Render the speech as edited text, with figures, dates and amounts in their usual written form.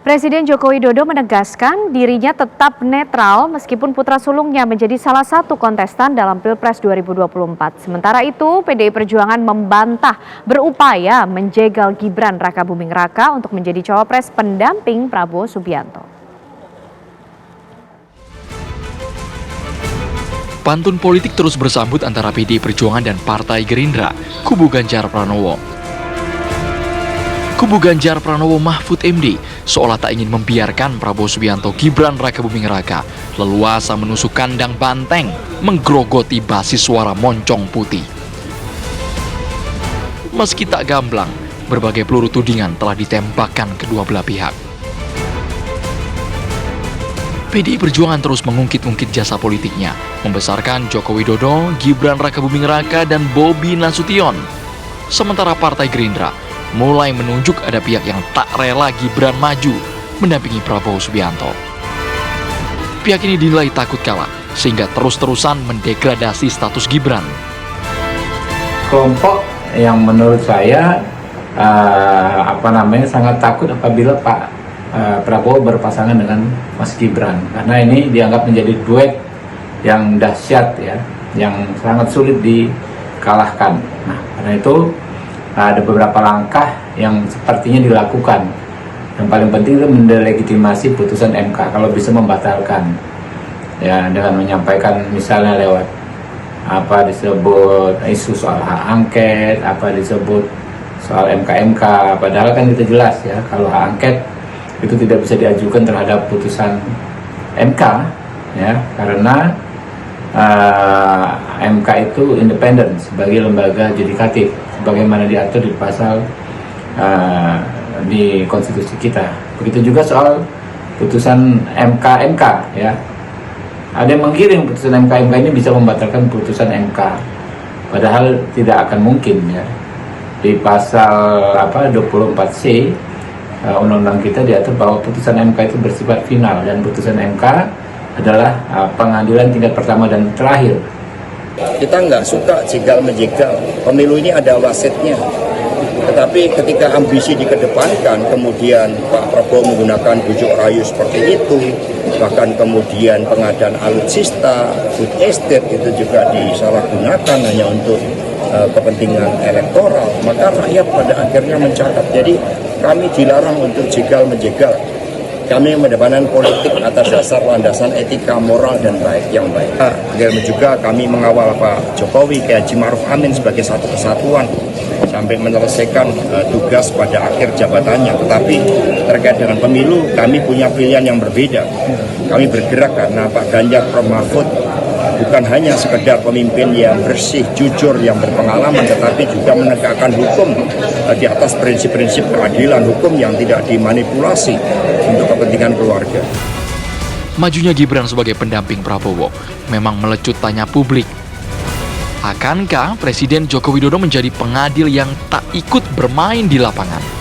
Presiden Joko Widodo menegaskan dirinya tetap netral meskipun putra sulungnya menjadi salah satu kontestan dalam Pilpres 2024. Sementara itu, PDI Perjuangan membantah berupaya menjegal Gibran Rakabuming Raka untuk menjadi cawapres pendamping Prabowo Subianto. Pantun politik terus bersambut antara PDI Perjuangan dan Partai Gerindra, kubu Ganjar Pranowo. Kubu Ganjar Pranowo Mahfud MD seolah tak ingin membiarkan Prabowo Subianto Gibran Rakabuming Raka leluasa menusuk kandang banteng, menggerogoti basis suara moncong putih. Meski tak gamblang, berbagai peluru tudingan telah ditembakkan kedua belah pihak. PDI Perjuangan terus mengungkit-ungkit jasa politiknya, membesarkan Joko Widodo, Gibran Rakabuming Raka, dan Bobi Nasution. Sementara Partai Gerindra mulai menunjuk ada pihak yang tak rela Gibran maju mendampingi Prabowo Subianto. Pihak ini dinilai takut kalah sehingga terus-terusan mendegradasi status Gibran. Kelompok yang menurut saya sangat takut apabila Pak Prabowo berpasangan dengan Mas Gibran, karena ini dianggap menjadi duet yang dahsyat ya, yang sangat sulit dikalahkan. Nah, karena itu ada beberapa langkah yang sepertinya dilakukan. Yang paling penting itu mendelegitimasi putusan MK, kalau bisa membatalkan ya, dengan menyampaikan misalnya lewat disebut isu soal hak angket, disebut soal MK, padahal kan itu jelas ya, kalau hak angket itu tidak bisa diajukan terhadap putusan MK ya, karena MK itu independen sebagai lembaga yudikatif sebagaimana diatur di pasal di konstitusi kita. Begitu juga soal putusan MK ya. Ada yang menggiring putusan MK ini bisa membatalkan putusan MK, padahal tidak akan mungkin ya. Di pasal 24C undang-undang kita diatur bahwa putusan MK itu bersifat final, dan putusan MK adalah pengadilan tingkat pertama dan terakhir. Kita nggak suka jegal-menjegal, pemilu ini ada wasitnya. Tetapi ketika ambisi dikedepankan, kemudian Pak Prabowo menggunakan bujuk rayu seperti itu, bahkan kemudian pengadaan alutsista, food estate itu juga disalahgunakan hanya untuk kepentingan elektoral, maka rakyat pada akhirnya mencatat. Jadi kami dilarang untuk jegal-menjegal. Kami mendepankan politik atas dasar landasan etika, moral, dan yang baik. Dan juga kami mengawal Pak Jokowi, Haji Ma'ruf Amin sebagai satu kesatuan sampai menyelesaikan tugas pada akhir jabatannya. Tetapi terkait dengan pemilu, kami punya pilihan yang berbeda. Kami bergerak karena Pak Ganjar Mahfud bukan hanya sekedar pemimpin yang bersih, jujur, yang berpengalaman, tetapi juga menegakkan hukum di atas prinsip-prinsip keadilan hukum yang tidak dimanipulasi untuk kepentingan keluarga. Majunya Gibran sebagai pendamping Prabowo memang melecut tanya publik. Akankah Presiden Joko Widodo menjadi pengadil yang tak ikut bermain di lapangan?